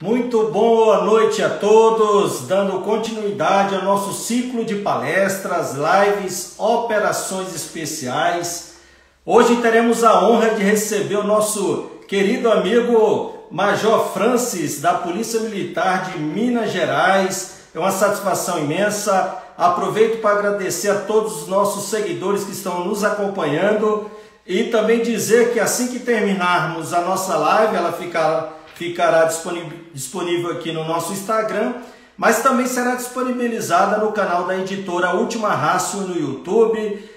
Muito boa noite a todos, dando continuidade ao nosso ciclo de palestras, lives, operações especiais. Hoje teremos a honra de receber o nosso querido amigo Major Francis, da Polícia Militar de Minas Gerais. É uma satisfação imensa. Aproveito para agradecer a todos os nossos seguidores que estão nos acompanhando e também dizer que assim que terminarmos a nossa live, ela ficará disponível aqui no nosso Instagram, mas também será disponibilizada no canal da editora Última Ratio no YouTube.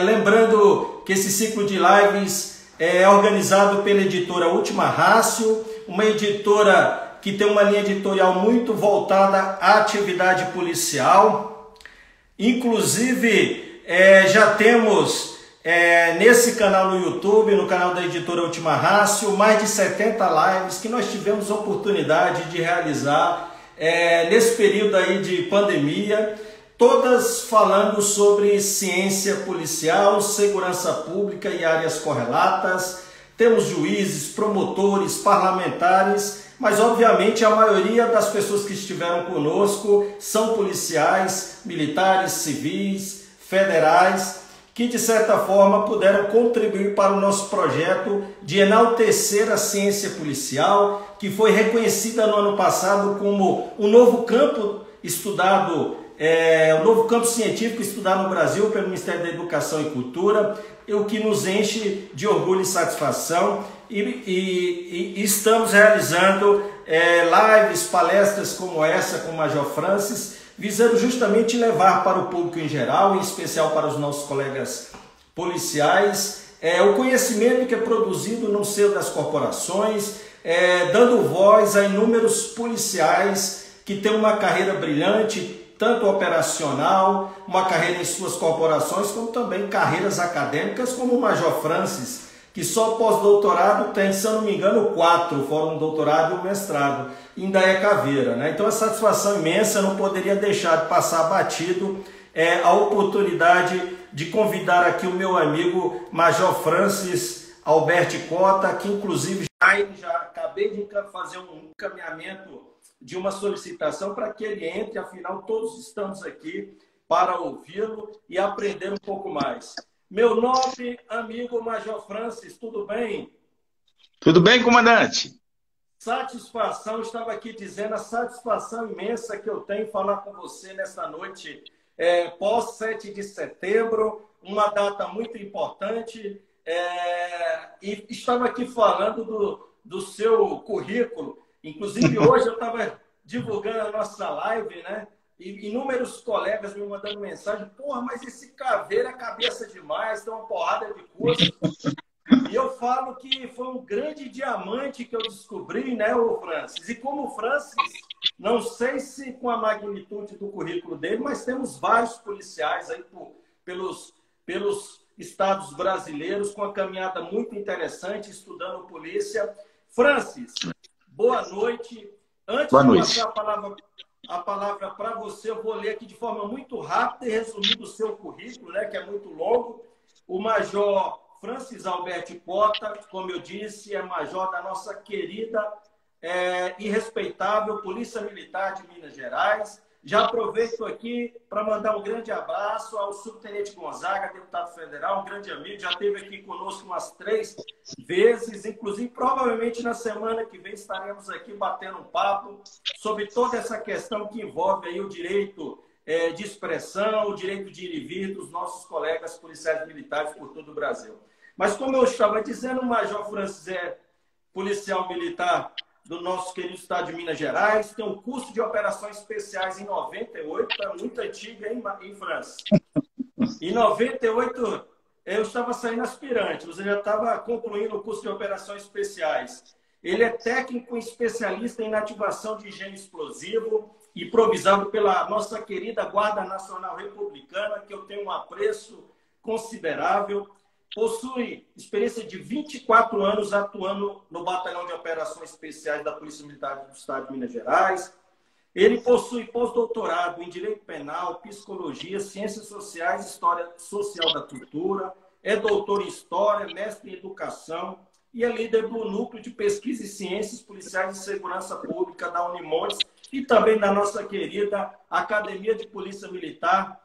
Lembrando que esse ciclo de lives é organizado pela editora Última Ratio, uma editora que tem uma linha editorial muito voltada à atividade policial. Inclusive, já temos nesse canal no YouTube, no canal da editora Última Ratio, mais de 70 lives que nós tivemos a oportunidade de realizar nesse período aí de pandemia, todas falando sobre ciência policial, segurança pública e áreas correlatas. Temos juízes, promotores, parlamentares, mas obviamente a maioria das pessoas que estiveram conosco são policiais, militares, civis, federais, que de certa forma puderam contribuir para o nosso projeto de enaltecer a ciência policial, que foi reconhecida no ano passado como um novo campo estudado, um novo campo científico estudado no Brasil pelo Ministério da Educação e Cultura, o que nos enche de orgulho e satisfação. E estamos realizando lives, palestras como essa com o Major Francis, visando justamente levar para o público em geral, em especial para os nossos colegas policiais, o conhecimento que é produzido no seio das corporações, dando voz a inúmeros policiais que têm uma carreira brilhante, tanto operacional, uma carreira em suas corporações, como também carreiras acadêmicas, como o Major Francis, que só pós-doutorado tem, se eu não me engano, 4, fora um doutorado e um mestrado, ainda é caveira, né? Então, é satisfação imensa, eu não poderia deixar de passar batido a oportunidade de convidar aqui o meu amigo Major Francis Alberti Cota, que inclusive já acabei de fazer um encaminhamento de uma solicitação para que ele entre, afinal todos estamos aqui para ouvi-lo e aprender um pouco mais. Meu nobre amigo Major Francis, tudo bem? Tudo bem, comandante? Satisfação, estava aqui dizendo a satisfação imensa que eu tenho em falar com você nesta noite pós 7 de setembro, uma data muito importante, e estava aqui falando do seu currículo. Inclusive, hoje eu estava divulgando a nossa live, né? E inúmeros colegas me mandando mensagem: porra, mas esse caveira é cabeça demais, tem uma porrada de coisa. E eu falo que foi um grande diamante que eu descobri, né, o Francis? E como o Francis, não sei se com a magnitude do currículo dele, mas temos vários policiais aí pelos estados brasileiros com uma caminhada muito interessante, estudando polícia. Francis, boa noite. Antes boa de noite. passar a palavra para você, eu vou ler aqui de forma muito rápida e resumida o seu currículo, né, que é muito longo. O Major Francis Alberti Cota, como eu disse, é major da nossa querida e respeitável Polícia Militar de Minas Gerais. Já aproveito aqui para mandar um grande abraço ao subtenente Gonzaga, deputado federal, um grande amigo, já esteve aqui conosco umas 3 vezes, inclusive provavelmente na semana que vem estaremos aqui batendo um papo sobre toda essa questão que envolve aí o direito de expressão, o direito de ir e vir dos nossos colegas policiais militares por todo o Brasil. Mas como eu estava dizendo, o Major Francis é policial militar do nosso querido estado de Minas Gerais, tem um curso de operações especiais em 98, é muito antigo, hein, Francis? Em 98, eu estava saindo aspirante, você já estava concluindo o curso de operações especiais. Ele é técnico e especialista em inativação de engenho explosivo, improvisado pela nossa querida Guarda Nacional Republicana, que eu tenho um apreço considerável. Possui experiência de 24 anos atuando no Batalhão de Operações Especiais da Polícia Militar do Estado de Minas Gerais. Ele possui pós-doutorado em Direito Penal, Psicologia, Ciências Sociais e História Social da Cultura. É doutor em História, mestre em Educação, e é líder do Núcleo de Pesquisa e Ciências Policiais e Segurança Pública da Unimontes e também da nossa querida Academia de Polícia Militar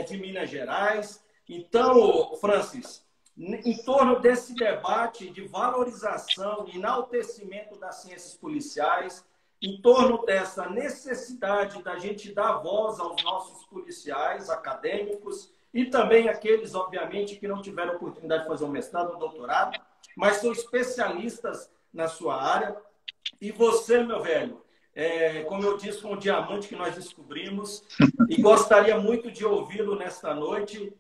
de Minas Gerais. Então, Francis, em torno desse debate de valorização e enaltecimento das ciências policiais, em torno dessa necessidade da gente dar voz aos nossos policiais acadêmicos e também aqueles, obviamente, que não tiveram oportunidade de fazer um mestrado ou um doutorado, mas são especialistas na sua área. E você, meu velho, como eu disse, foi um diamante que nós descobrimos e gostaria muito de ouvi-lo nesta noite.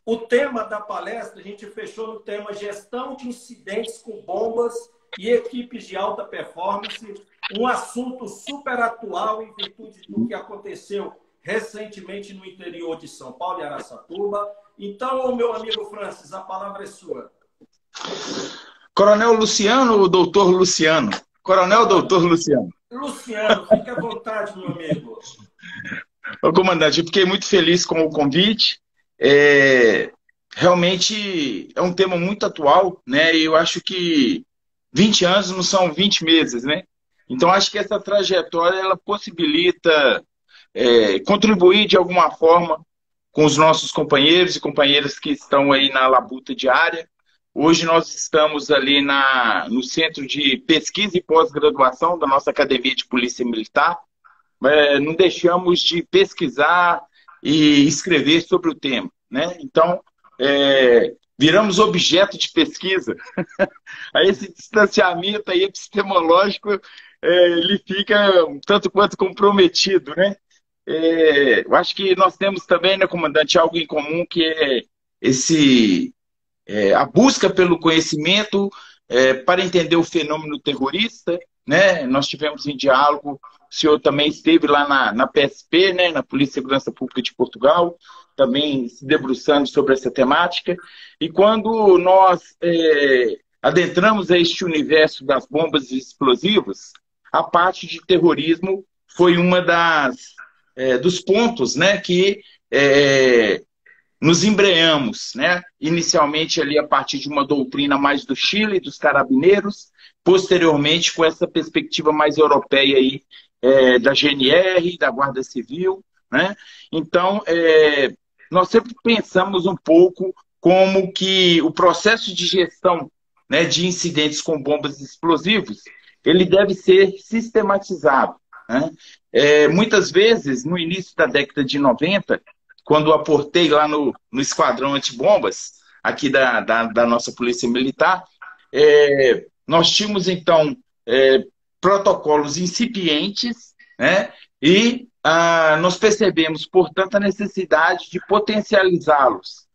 O tema da palestra, a gente fechou no tema Gestão de Incidentes com Bombas e Equipes de Alta Performance, um assunto super atual em virtude do que aconteceu recentemente no interior de São Paulo e Araçatuba. Então, meu amigo Francis, a palavra é sua. Coronel Luciano ou doutor Luciano? Coronel doutor Luciano. Luciano, fique à vontade, meu amigo. Ô, comandante, eu fiquei muito feliz com o convite. Realmente é um tema muito atual, né? E eu acho que 20 anos não são 20 meses, né? Então, acho que essa trajetória ela possibilita contribuir de alguma forma com os nossos companheiros e companheiras que estão aí na labuta diária. Hoje nós estamos ali no Centro de Pesquisa e Pós-Graduação da nossa Academia de Polícia Militar. Não deixamos de pesquisar e escrever sobre o tema, né? Então, viramos objeto de pesquisa. Aí esse distanciamento aí epistemológico, ele fica um tanto quanto comprometido, né? Eu acho que nós temos também, né, comandante, algo em comum, que é a busca pelo conhecimento para entender o fenômeno terrorista, né? Nós tivemos em diálogo, o senhor também esteve lá na PSP, né, na Polícia e Segurança Pública de Portugal, também se debruçando sobre essa temática. E quando nós adentramos a este universo das bombas e explosivos, a parte de terrorismo foi uma dos pontos, né, que nos embreamos, né? Inicialmente ali a partir de uma doutrina mais do Chile, dos carabineiros, posteriormente com essa perspectiva mais europeia aí, da GNR, da Guarda Civil, né? Então, nós sempre pensamos um pouco como que o processo de gestão, né, de incidentes com bombas e explosivos, ele deve ser sistematizado, né? Muitas vezes, no início da década de 90, quando aportei lá no Esquadrão Antibombas, aqui da nossa Polícia Militar, nós tínhamos, então, protocolos incipientes, né? E nós percebemos, portanto, a necessidade de potencializá-los,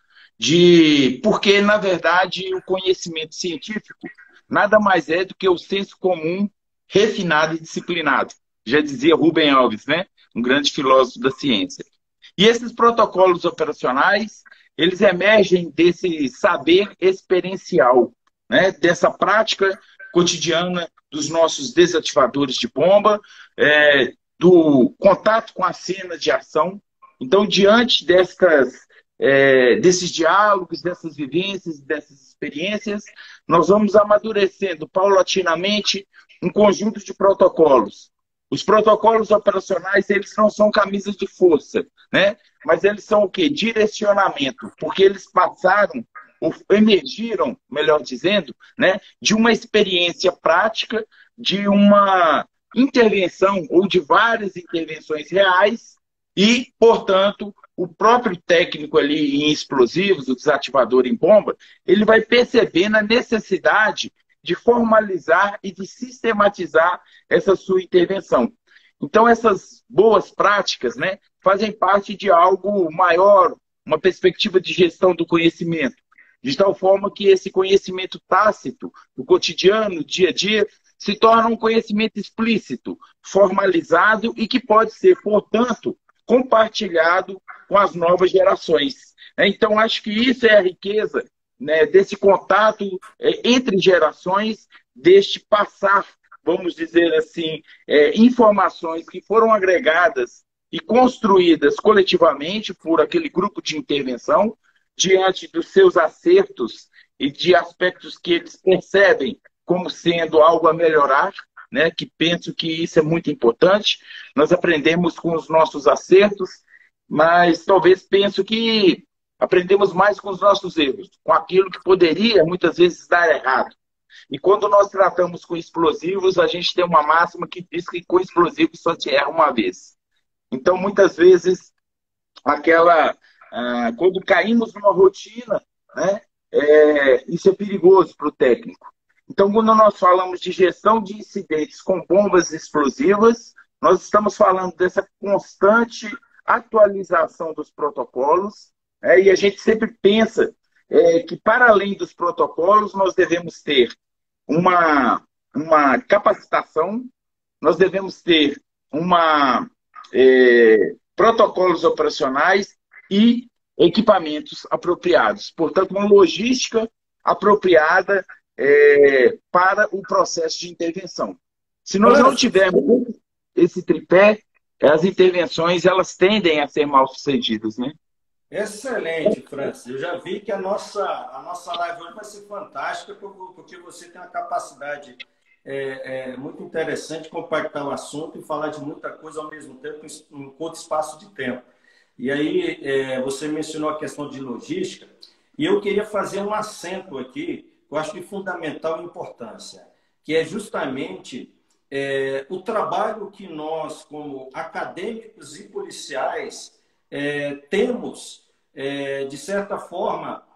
porque, na verdade, o conhecimento científico nada mais é do que o senso comum refinado e disciplinado. Já dizia Rubem Alves, né? Um grande filósofo da ciência. E esses protocolos operacionais, eles emergem desse saber experiencial, né? Dessa prática cotidiana dos nossos desativadores de bomba, do contato com a cena de ação. Então, diante desses diálogos, dessas vivências, dessas experiências, nós vamos amadurecendo paulatinamente um conjunto de protocolos. Os protocolos operacionais, eles não são camisas de força, né? Mas eles são o quê? Direcionamento, porque eles passaram, ou emergiram, melhor dizendo, né, de uma experiência prática, de uma intervenção, ou de várias intervenções reais, e, portanto, o próprio técnico ali em explosivos, o desativador em bomba, ele vai percebendo a necessidade de formalizar e de sistematizar essa sua intervenção. Então, essas boas práticas, né, fazem parte de algo maior, uma perspectiva de gestão do conhecimento, de tal forma que esse conhecimento tácito, do cotidiano, dia a dia, se torna um conhecimento explícito, formalizado e que pode ser, portanto, compartilhado com as novas gerações. Então, acho que isso é a riqueza, né, desse contato entre gerações, deste passar, vamos dizer assim, informações que foram agregadas e construídas coletivamente por aquele grupo de intervenção, diante dos seus acertos e de aspectos que eles percebem como sendo algo a melhorar, né? Que penso que isso é muito importante. Nós aprendemos com os nossos acertos, mas talvez penso que aprendemos mais com os nossos erros, com aquilo que poderia muitas vezes dar errado. E quando nós tratamos com explosivos, a gente tem uma máxima que diz que com explosivos só se erra uma vez. Então, muitas vezes, quando caímos numa rotina, né, isso é perigoso para o técnico. Então, quando nós falamos de gestão de incidentes com bombas explosivas, nós estamos falando dessa constante atualização dos protocolos, e a gente sempre pensa que, para além dos protocolos, nós devemos ter uma capacitação, nós devemos ter protocolos operacionais e equipamentos apropriados. Portanto, uma logística apropriada para o processo de intervenção. Se nós não tivermos esse tripé, as intervenções elas tendem a ser mal sucedidas, né? Excelente, Francis. Eu já vi que a nossa live hoje vai ser fantástica, porque você tem uma capacidade muito interessante de compactar o assunto e falar de muita coisa ao mesmo tempo, em um curto espaço de tempo. E aí, você mencionou a questão de logística, e eu queria fazer um acento aqui, que eu acho de fundamental importância, que é justamente o trabalho que nós, como acadêmicos e policiais, temos, de certa forma,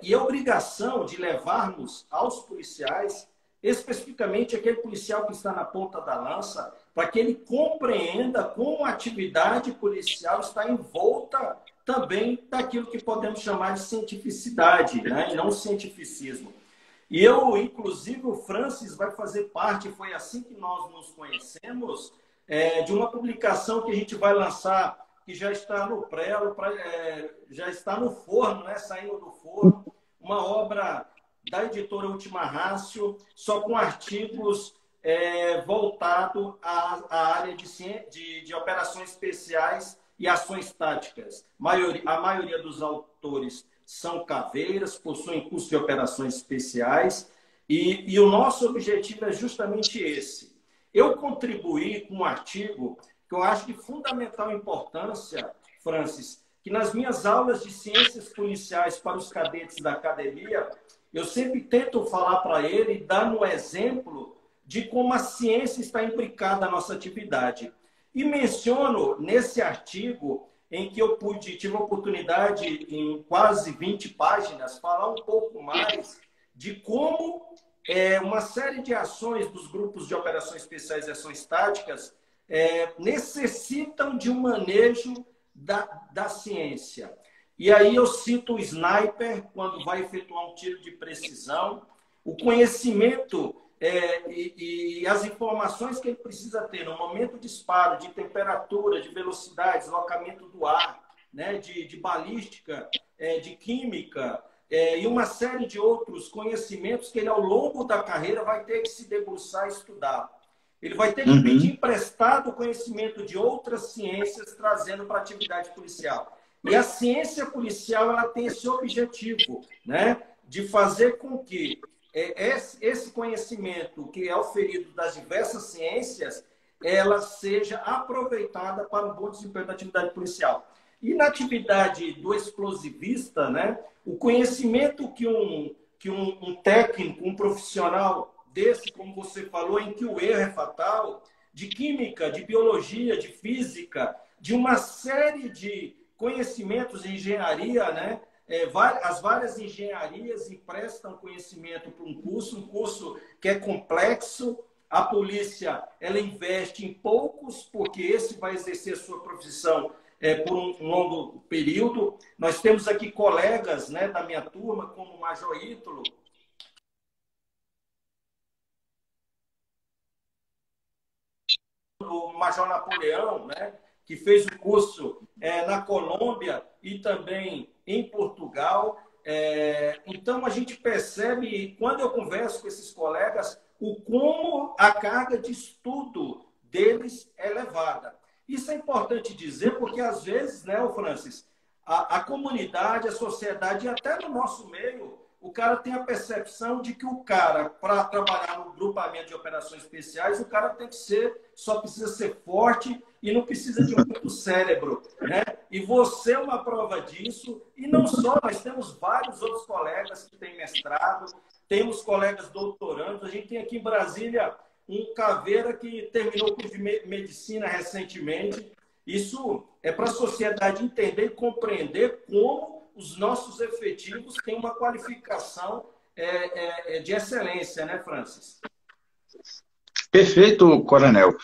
e a obrigação de levarmos aos policiais, especificamente aquele policial que está na ponta da lança, para que ele compreenda como a atividade policial está envolta também daquilo que podemos chamar de cientificidade, né? E não cientificismo. E eu, inclusive, o Francis vai fazer parte, foi assim que nós nos conhecemos, de uma publicação que a gente vai lançar, que já está no prelo, já está no forno, né? Saindo do forno, uma obra da editora Última Rácio, só com artigos voltados à área de operações especiais e ações táticas. A maioria dos autores são caveiras, possuem curso de operações especiais, e o nosso objetivo é justamente esse. Eu contribuí com um artigo que eu acho de fundamental importância, Francis, que nas minhas aulas de ciências policiais para os cadetes da academia, eu sempre tento falar para ele, dando um exemplo de como a ciência está implicada na nossa atividade. E menciono nesse artigo, em que eu tive a oportunidade, em quase 20 páginas, falar um pouco mais de como uma série de ações dos grupos de operações especiais e ações táticas necessitam de um manejo da ciência. E aí eu cito o sniper, quando vai efetuar um tiro de precisão, o conhecimento e as informações que ele precisa ter no momento do disparo, de temperatura, de velocidade, deslocamento do ar, né, de balística, de química, e uma série de outros conhecimentos que ele, ao longo da carreira, vai ter que se debruçar e estudar. Ele vai ter que pedir emprestado o conhecimento de outras ciências, trazendo para a atividade policial. E a ciência policial ela tem esse objetivo, né, de fazer com que esse conhecimento que é oferido das diversas ciências, ela seja aproveitada para o bom desempenho da atividade policial. E na atividade do explosivista, né, o conhecimento que um técnico, um profissional desse, como você falou, em que o erro é fatal, de química, de biologia, de física, de uma série de conhecimentos de engenharia, né? As várias engenharias emprestam conhecimento para um curso que é complexo. A polícia ela investe em poucos, porque esse vai exercer a sua profissão por um longo período. Nós temos aqui colegas, né, da minha turma, como o Major Ítalo, o Major Napoleão, né, que fez o curso na Colômbia e também em Portugal. Então, a gente percebe, quando eu converso com esses colegas, o como a carga de estudo deles é elevada. Isso é importante dizer, porque às vezes, né, Francis, a comunidade, a sociedade e até no nosso meio, o cara tem a percepção de que o cara, para trabalhar no grupamento de operações especiais, o cara tem que ser, só precisa ser forte e não precisa de muito cérebro, né? E você é uma prova disso, e não só, nós temos vários outros colegas que têm mestrado, temos colegas doutorandos, a gente tem aqui em Brasília um caveira que terminou o curso de medicina recentemente. Isso é para a sociedade entender e compreender como os nossos efetivos têm uma qualificação de excelência, né, Francis? Perfeito, Coronel.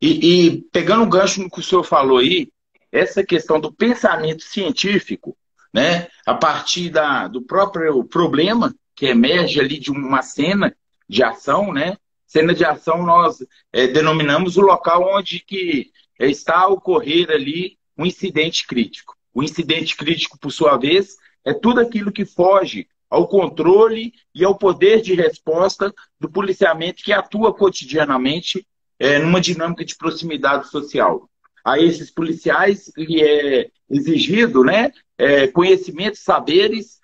E pegando o gancho no que o senhor falou aí, essa questão do pensamento científico, né, a partir do próprio problema que emerge ali de uma cena de ação, né? Cena de ação nós denominamos o local onde que está a ocorrer ali um incidente crítico. O incidente crítico, por sua vez, é tudo aquilo que foge ao controle e ao poder de resposta do policiamento que atua cotidianamente numa dinâmica de proximidade social. A esses policiais lhe é exigido, né, conhecimentos, saberes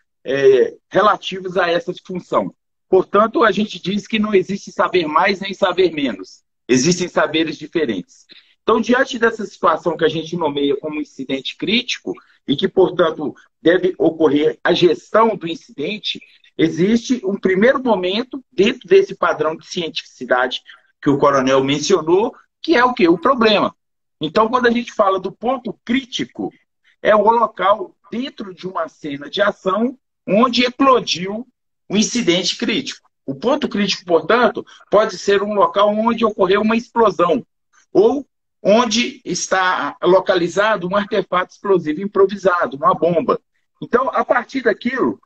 relativos a essa função. Portanto, a gente diz que não existe saber mais nem saber menos. Existem saberes diferentes. Então, diante dessa situação que a gente nomeia como incidente crítico e que, portanto, deve ocorrer a gestão do incidente, existe um primeiro momento dentro desse padrão de cientificidade que o coronel mencionou, que é o quê? O problema. Então, quando a gente fala do ponto crítico, é o local dentro de uma cena de ação onde eclodiu um incidente crítico. O ponto crítico, portanto, pode ser um local onde ocorreu uma explosão ou onde está localizado um artefato explosivo improvisado, uma bomba. Então, a partir daquilo,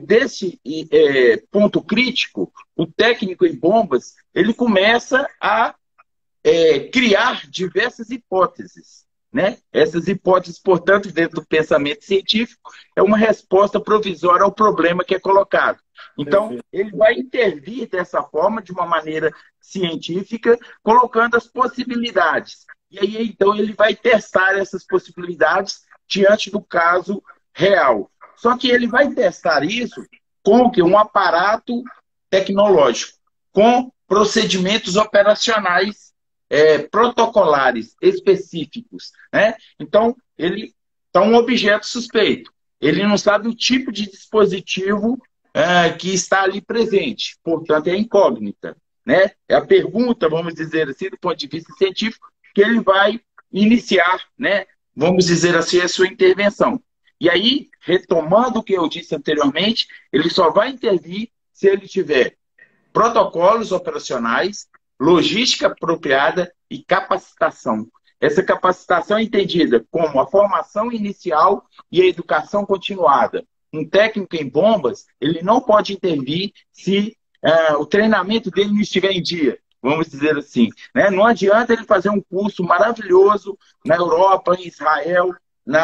desse ponto crítico, o técnico em bombas, ele começa a criar diversas hipóteses. Né? Essas hipóteses, portanto, dentro do pensamento científico, é uma resposta provisória ao problema que é colocado. Então, ele vai intervir dessa forma, de uma maneira científica, colocando as possibilidades. E aí, então, ele vai testar essas possibilidades diante do caso real. Só que ele vai testar isso com um aparato tecnológico, com procedimentos operacionais protocolares específicos, né? Então, ele está um objeto suspeito. Ele não sabe o tipo de dispositivo que está ali presente. Portanto, é incógnita, né? É a pergunta, vamos dizer assim, do ponto de vista científico, que ele vai iniciar, né? Vamos dizer assim, a sua intervenção. E aí, retomando o que eu disse anteriormente, ele só vai intervir se ele tiver protocolos operacionais, logística apropriada e capacitação. Essa capacitação é entendida como a formação inicial e a educação continuada. Um técnico em bombas, ele não pode intervir se o treinamento dele não estiver em dia, vamos dizer assim. Né? Não adianta ele fazer um curso maravilhoso na Europa, em Israel,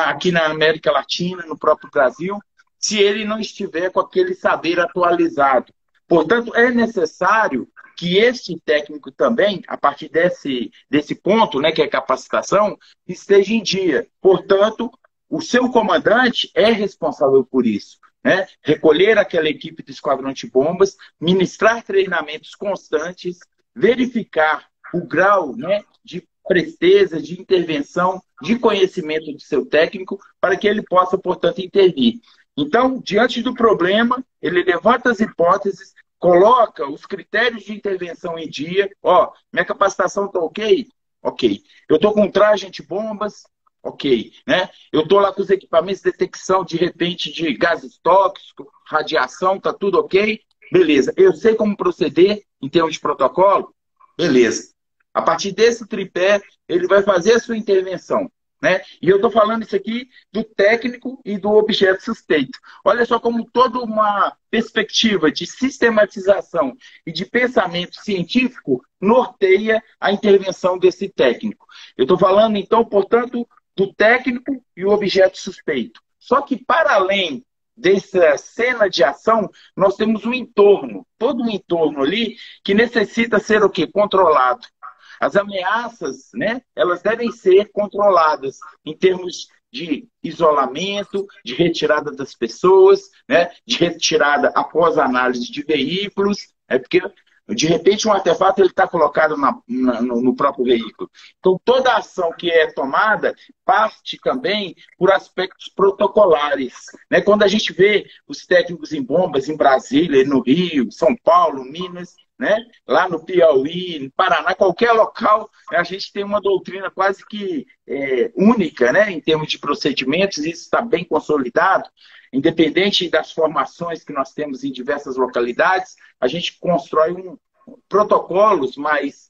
aqui na América Latina, no próprio Brasil, se ele não estiver com aquele saber atualizado. Portanto, é necessário que esse técnico também, a partir desse ponto, né, que é capacitação, esteja em dia. Portanto, o seu comandante é responsável por isso. Né? Recolher aquela equipe do esquadrão de bombas, ministrar treinamentos constantes, verificar o grau, né, de presteza, de intervenção, de conhecimento do seu técnico, para que ele possa, portanto, intervir. Então, diante do problema, ele levanta as hipóteses, coloca os critérios de intervenção em dia. Ó, minha capacitação está ok? Ok. Eu estou com traje antibombas? Ok. Né? Eu estou lá com os equipamentos de detecção, de repente, de gases tóxicos, radiação, está tudo ok? Beleza. Eu sei como proceder em termos de protocolo? Beleza. A partir desse tripé, ele vai fazer a sua intervenção. Né? E eu estou falando isso aqui do técnico e do objeto suspeito. Olha só como toda uma perspectiva de sistematização e de pensamento científico norteia a intervenção desse técnico. Eu estou falando, então, portanto, do técnico e o objeto suspeito. Só que, para além dessa cena de ação, nós temos um entorno, todo um entorno ali que necessita ser o quê? Controlado. As ameaças, né, elas devem ser controladas em termos de isolamento, de retirada das pessoas, né, de retirada após análise de veículos, porque de repente um artefato ele está colocado no próprio veículo. Então toda a ação que é tomada parte também por aspectos protocolares, né? Quando a gente vê os técnicos em bombas em Brasília, no Rio, São Paulo, Minas, né? Lá no Piauí, no Paraná, qualquer local, a gente tem uma doutrina quase que única, né? Em termos de procedimentos, isso está bem consolidado. Independente das formações que nós temos em diversas localidades, a gente constrói protocolos mais,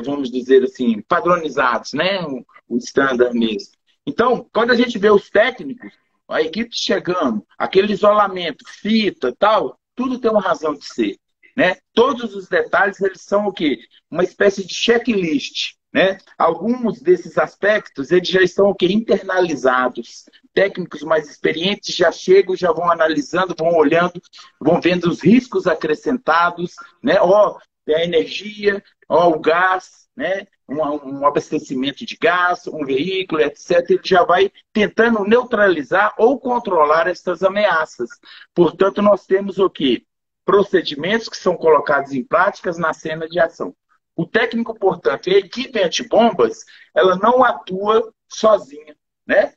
vamos dizer assim, padronizados, né? O standard mesmo. Então, quando a gente vê os técnicos, a equipe chegando, aquele isolamento, fita, tal, tudo tem uma razão de ser, né? Todos os detalhes, eles são o quê? Uma espécie de checklist, né? Alguns desses aspectos, eles já estão o quê? Internalizados. Técnicos mais experientes já chegam, já vão analisando, vão olhando, vão vendo os riscos acrescentados, né? Ó, a energia, ó, o gás, né? Um abastecimento de gás, um veículo, etc. Ele já vai tentando neutralizar ou controlar essas ameaças. Portanto, nós temos o quê? Procedimentos que são colocados em práticas na cena de ação. O técnico, portanto, e a equipe antibombas, ela não atua sozinha, né?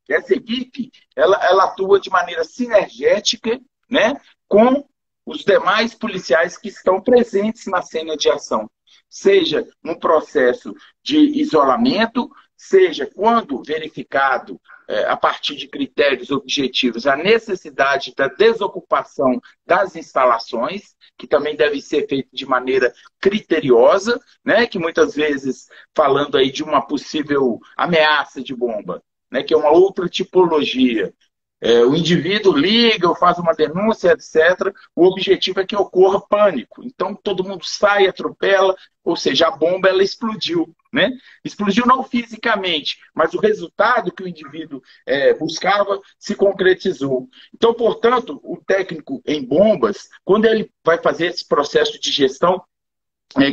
Essa equipe, ela atua de maneira sinergética, né, com os demais policiais que estão presentes na cena de ação. Seja no processo de isolamento, seja quando verificado, a partir de critérios objetivos, a necessidade da desocupação das instalações, que também deve ser feito de maneira criteriosa, né? Que muitas vezes, falando aí de uma possível ameaça de bomba, né? Que é uma outra tipologia. O indivíduo liga ou faz uma denúncia, etc. O objetivo é que ocorra pânico. Então, todo mundo sai, atropela, ou seja, a bomba ela explodiu, né? Explodiu não fisicamente, mas o resultado que o indivíduo buscava se concretizou. Então, portanto, o técnico em bombas, quando ele vai fazer esse processo de gestão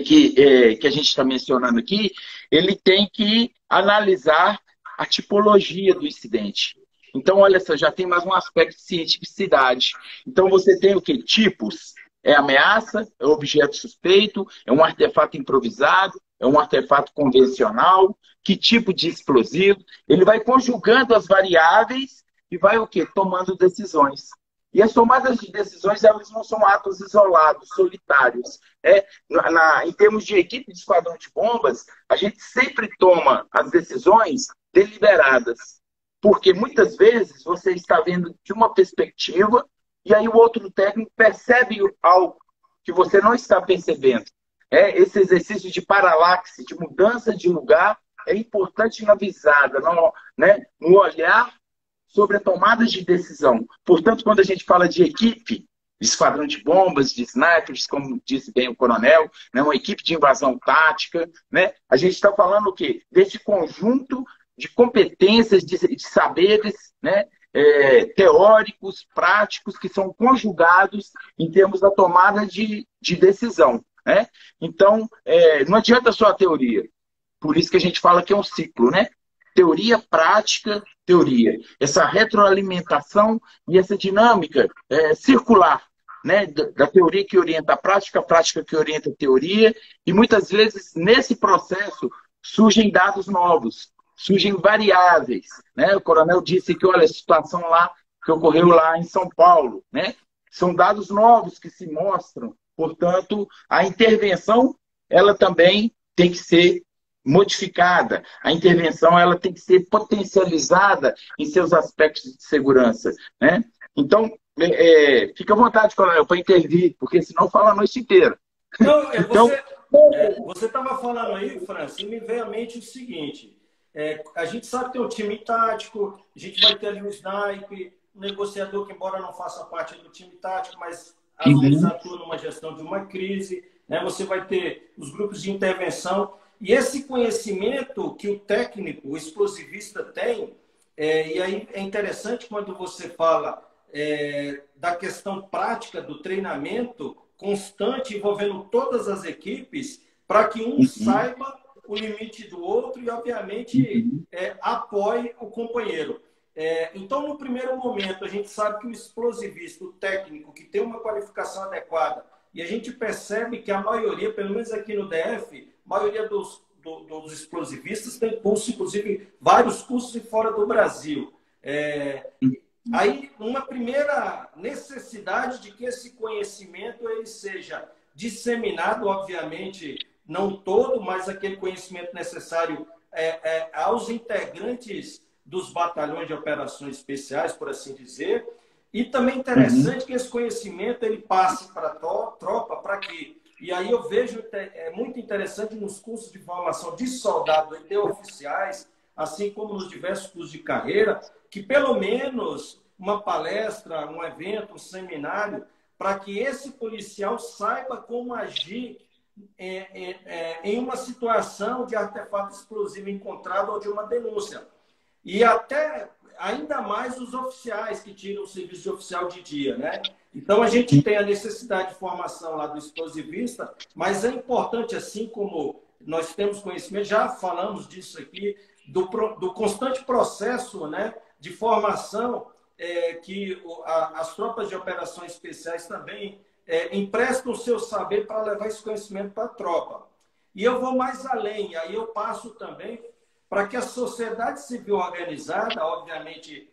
que a gente está mencionando aqui, ele tem que analisar a tipologia do incidente. Então, olha só, já tem mais um aspecto de cientificidade. Então, você tem o quê? Tipos. É ameaça, é objeto suspeito, é um artefato improvisado, é um artefato convencional, que tipo de explosivo. Ele vai conjugando as variáveis e vai o quê? Tomando decisões. E as tomadas de decisões, elas não são atos isolados, solitários. Em termos de equipe de esquadrão de bombas, a gente sempre toma as decisões deliberadas. Porque muitas vezes você está vendo de uma perspectiva e aí o outro técnico percebe algo que você não está percebendo. Esse exercício de paralaxe, de mudança de lugar, é importante na visada, no olhar sobre a tomada de decisão. Portanto, quando a gente fala de equipe, de esquadrão de bombas, de snipers, como disse bem o coronel, né, uma equipe de invasão tática, né, a gente está falando o quê? Desse conjunto de competências, de saberes, né, teóricos, práticos, que são conjugados em termos da tomada de decisão. Né? Então, não adianta só a teoria. Por isso que a gente fala que é um ciclo, né? Teoria, prática, teoria. Essa retroalimentação e essa dinâmica circular, né? Da teoria que orienta a prática que orienta a teoria, e muitas vezes, nesse processo, surgem dados novos, surgem variáveis, né? O coronel disse que, olha, a situação lá que ocorreu lá em São Paulo, né? São dados novos que se mostram, portanto, a intervenção, ela também tem que ser modificada, a intervenção ela tem que ser potencializada em seus aspectos de segurança, né? Então, fica à vontade, coronel, para intervir, porque senão fala a noite inteira. Não, você estava falando aí, Francis, e me veio à mente o seguinte: a gente sabe que tem um time tático, a gente vai ter ali um sniper, um negociador que, embora não faça parte do time tático, mas às vezes atua numa gestão de uma crise, né? Você vai ter os grupos de intervenção, e esse conhecimento que o técnico, o explosivista tem, e aí é interessante quando você fala da questão prática do treinamento constante envolvendo todas as equipes, para que um saiba o limite do outro e, obviamente, apoie o companheiro. Então, no primeiro momento, a gente sabe que o explosivista, o técnico, que tem uma qualificação adequada, e a gente percebe que a maioria, pelo menos aqui no DF, a maioria dos explosivistas tem curso, inclusive vários cursos fora do Brasil. Aí, uma primeira necessidade de que esse conhecimento ele seja disseminado, obviamente, não todo, mas aquele conhecimento necessário aos integrantes dos batalhões de operações especiais, por assim dizer. E também interessante que esse conhecimento ele passe para a tropa, para que... E aí eu vejo, muito interessante nos cursos de formação de soldado e de oficiais, assim como nos diversos cursos de carreira, que pelo menos uma palestra, um evento, um seminário, para que esse policial saiba como agir em uma situação de artefato explosivo encontrado ou de uma denúncia. E até, ainda mais os oficiais que tiram o serviço de oficial de dia, né? Então, a gente tem a necessidade de formação lá do explosivista, mas é importante, assim como nós temos conhecimento, já falamos disso aqui, do constante processo, né, de formação que as tropas de operações especiais também emprestam o seu saber para levar esse conhecimento para a tropa. E eu vou mais além, aí eu passo também para que a sociedade civil organizada, obviamente,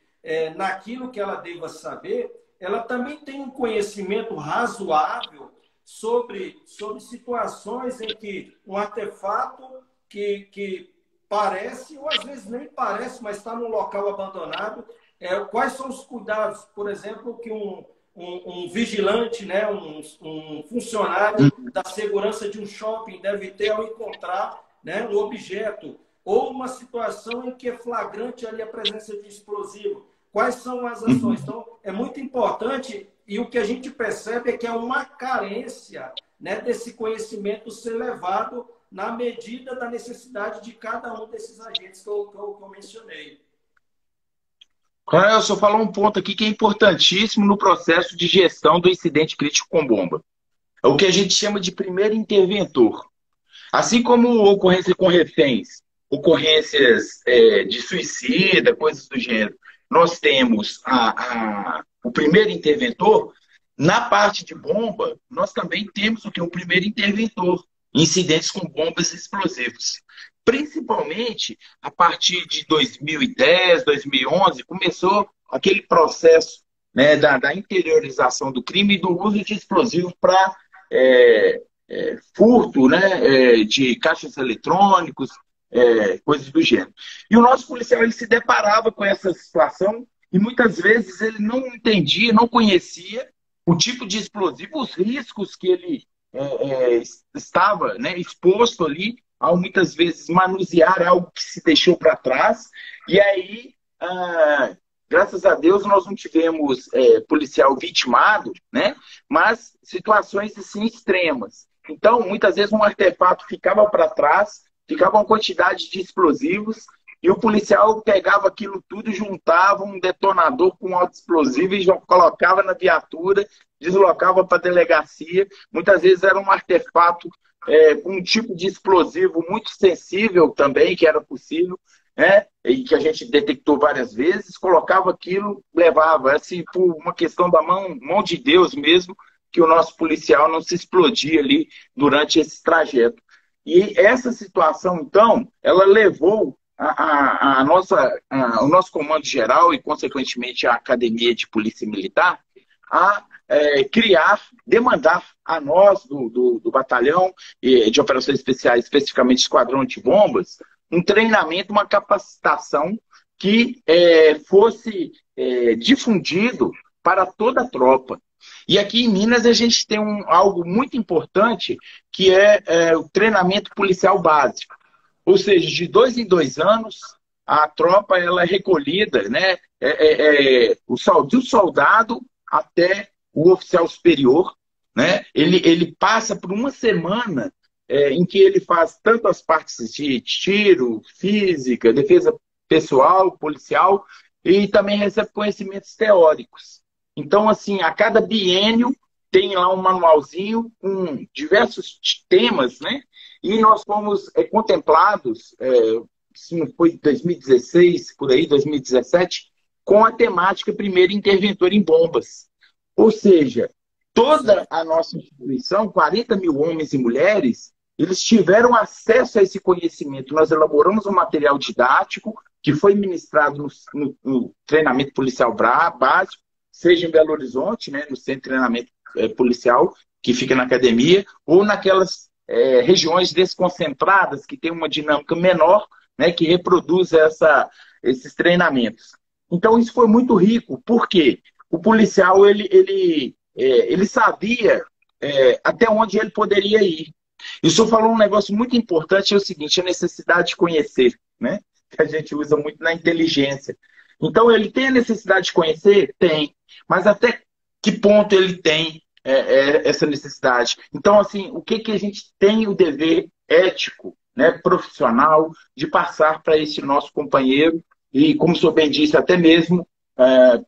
naquilo que ela deva saber, ela também tenha um conhecimento razoável sobre situações em que um artefato que parece, ou às vezes nem parece, mas está num local abandonado, quais são os cuidados, por exemplo, que um vigilante, né, um funcionário da segurança de um shopping deve ter ao encontrar, né, um objeto, ou uma situação em que é flagrante ali a presença de explosivo. Quais são as ações? Então, é muito importante, e o que a gente percebe é que é uma carência, né, desse conhecimento ser levado na medida da necessidade de cada um desses agentes que eu mencionei. Coronel, o senhor falou um ponto aqui que é importantíssimo no processo de gestão do incidente crítico com bomba. É o que a gente chama de primeiro interventor. Assim como ocorrência com reféns, ocorrências de suicida, coisas do gênero, nós temos o primeiro interventor. Na parte de bomba, nós também temos o que? O primeiro interventor, incidentes com bombas e explosivos. Principalmente a partir de 2010, 2011, começou aquele processo, né, da interiorização do crime e do uso de explosivos para furto, né, de caixas eletrônicos, coisas do gênero. E o nosso policial ele se deparava com essa situação e muitas vezes ele não entendia, não conhecia o tipo de explosivo, os riscos que ele estava, né, exposto ali ao muitas vezes manusear algo que se deixou para trás. E aí, graças a Deus, nós não tivemos policial vitimado, né, mas situações assim extremas. Então, muitas vezes um artefato ficava para trás, ficava uma quantidade de explosivos, e o policial pegava aquilo tudo, juntava um detonador com um autoexplosivo e colocava na viatura, deslocava para a delegacia. Muitas vezes era um artefato com um tipo de explosivo muito sensível também, que era possível, né? E que a gente detectou várias vezes, colocava aquilo, levava, assim, por uma questão da mão de Deus mesmo, que o nosso policial não se explodia ali durante esse trajeto. E essa situação, então, ela levou o nosso comando geral e, consequentemente, a Academia de Polícia Militar a demandar a nós, do Batalhão de Operações Especiais, especificamente Esquadrão Antibombas, um treinamento, uma capacitação que fosse difundido para toda a tropa. E aqui em Minas a gente tem algo muito importante, que é o treinamento policial básico. Ou seja, de 2 em 2 anos, a tropa ela é recolhida, né? Do soldado até o oficial superior, né? Ele passa por uma semana em que ele faz tanto as partes de tiro, física, defesa pessoal, policial, e também recebe conhecimentos teóricos. Então, assim, a cada biênio tem lá um manualzinho com diversos temas, né? e nós fomos contemplados, se não foi 2016, por aí, 2017, com a temática Primeiro Interventor em Bombas. Ou seja, toda a nossa instituição, 40 mil homens e mulheres, eles tiveram acesso a esse conhecimento. Nós elaboramos um material didático que foi ministrado no treinamento policial básico, seja em Belo Horizonte, né, no centro de treinamento policial, que fica na academia, ou naquelas regiões desconcentradas, que tem uma dinâmica menor, né, que reproduz esses treinamentos. Então, isso foi muito rico. Por quê? O policial, ele sabia até onde ele poderia ir. E o senhor falou um negócio muito importante, é o seguinte, a necessidade de conhecer, né? Que a gente usa muito na inteligência. Então, ele tem a necessidade de conhecer? Tem. Mas até que ponto ele tem essa necessidade? Então, assim, o que a gente tem o dever ético, né, profissional, de passar para esse nosso companheiro, e, como o senhor bem disse, até mesmo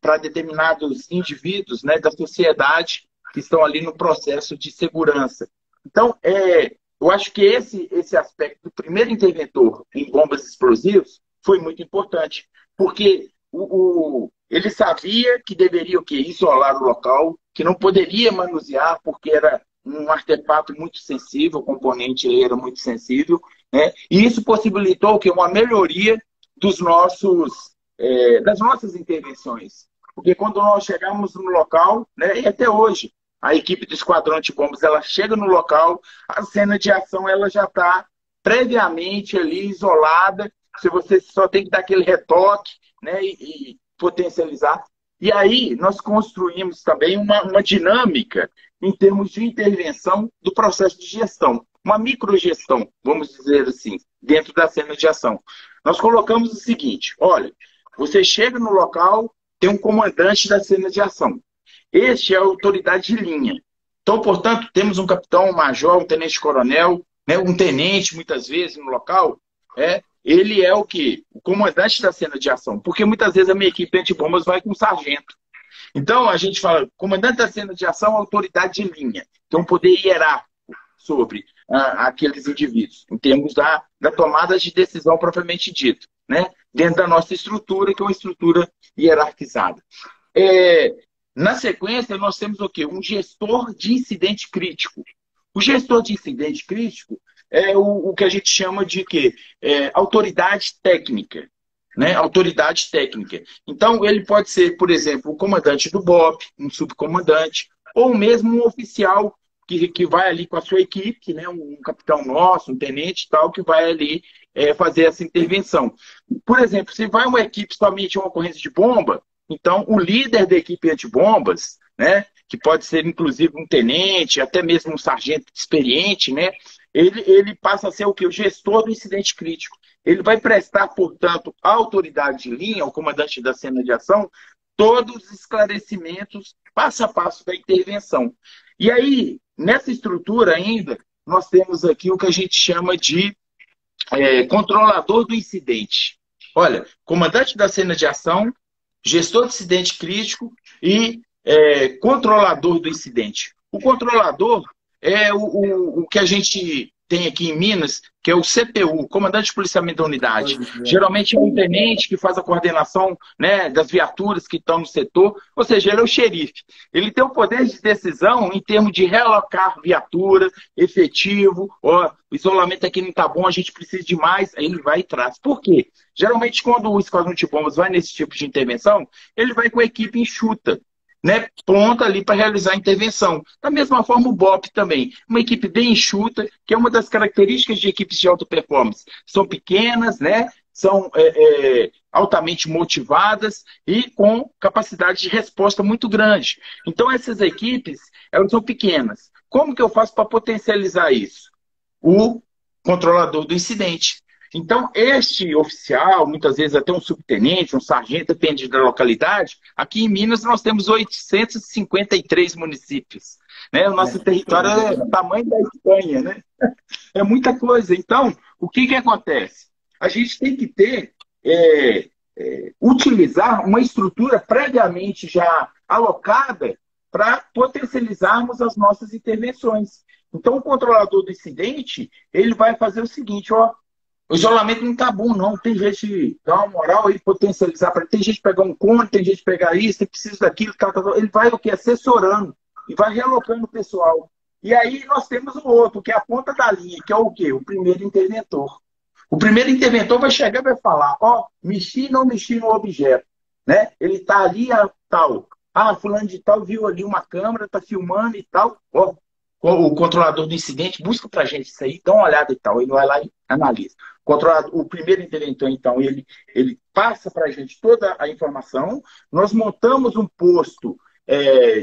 para determinados indivíduos, né, da sociedade que estão ali no processo de segurança. Então, eu acho que esse aspecto do primeiro interventor em bombas explosivas foi muito importante, porque ele sabia que deveria isolar o local, que não poderia manusear, porque era um artefato muito sensível, o componente ele era muito sensível, né? E isso possibilitou uma melhoria das nossas intervenções. Porque quando nós chegamos no local, né, e até hoje, a equipe do Esquadrão Antibombas, ela chega no local, a cena de ação ela já está previamente ali isolada, se você só tem que dar aquele retoque, né, e potencializar. E aí nós construímos também uma dinâmica em termos de intervenção do processo de gestão, uma microgestão, vamos dizer assim, dentro da cena de ação. Nós colocamos o seguinte, olha, você chega no local, tem um comandante da cena de ação. Este é a autoridade de linha. Então, portanto, temos um capitão, um major, um tenente-coronel, né, um tenente, muitas vezes, no local. Ele é o quê? O comandante da cena de ação. Porque muitas vezes a minha equipe antibombas vai com um sargento. Então, a gente fala, comandante da cena de ação, autoridade de linha. Tem um poder hierárquico sobre aqueles indivíduos, em termos da tomada de decisão propriamente dito, né? Dentro da nossa estrutura, que é uma estrutura hierarquizada. Na sequência, nós temos o quê? Um gestor de incidente crítico. O gestor de incidente crítico é o que a gente chama de quê? Autoridade técnica. Né? Autoridade técnica. Então, ele pode ser, por exemplo, o comandante do BOP, um subcomandante, ou mesmo um oficial que vai ali com a sua equipe, né? Um capitão nosso, um tenente tal, que vai ali fazer essa intervenção. Por exemplo, se vai uma equipe somente uma ocorrência de bomba, então o líder da equipe antibombas, né? Que pode ser inclusive um tenente, até mesmo um sargento experiente, né? Ele passa a ser o quê? O gestor do incidente crítico. Ele vai prestar, portanto, à autoridade de linha, ao comandante da cena de ação, todos os esclarecimentos passo a passo da intervenção. E aí, nessa estrutura ainda, nós temos aqui o que a gente chama de controlador do incidente. Olha, comandante da cena de ação, gestor de incidente crítico e controlador do incidente. O controlador é o que a gente tem aqui em Minas, que é o CPU, Comandante de Policiamento da Unidade. Geralmente é um tenente que faz a coordenação, né, das viaturas que estão no setor, ou seja, ele é o xerife. Ele tem o poder de decisão em termos de realocar viatura, efetivo, ó, o isolamento aqui não está bom, a gente precisa de mais, aí ele vai e traz. Por quê? Geralmente, quando o Esquadrão Antibombas vai nesse tipo de intervenção, ele vai com a equipe enxuta, né, pronta ali para realizar a intervenção. Da mesma forma, o BOP também. Uma equipe bem enxuta, que é uma das características de equipes de alta performance. São pequenas, né, são altamente motivadas e com capacidade de resposta muito grande. Então, essas equipes, elas são pequenas. Como que eu faço para potencializar isso? O controlador do incidente. Então, este oficial, muitas vezes até um subtenente, um sargento, depende da localidade, aqui em Minas nós temos 853 municípios. Né? O nosso território é o tamanho da Espanha, né? É muita coisa. Então, o que acontece? A gente tem que utilizar uma estrutura previamente já alocada para potencializarmos as nossas intervenções. Então, o controlador do incidente, ele vai fazer o seguinte, ó, o isolamento não tá bom, não. Tem gente que dá uma moral e potencializar. Tem gente que pegar um cone, tem gente que pegar isso, tem precisa daquilo. Ele vai o quê? Assessorando e vai realocando o pessoal. E aí nós temos o outro, que é a ponta da linha, que é o quê? O primeiro interventor. O primeiro interventor vai chegar e vai falar, ó, mexi ou não mexi no objeto, né? Ele tá ali, tal. Ah, fulano de tal viu ali uma câmera, tá filmando e tal. Ó, o controlador do incidente busca pra gente isso aí, dá uma olhada e tal. Ele vai lá e analisa. O primeiro interventor, então, ele passa pra gente toda a informação. Nós montamos um posto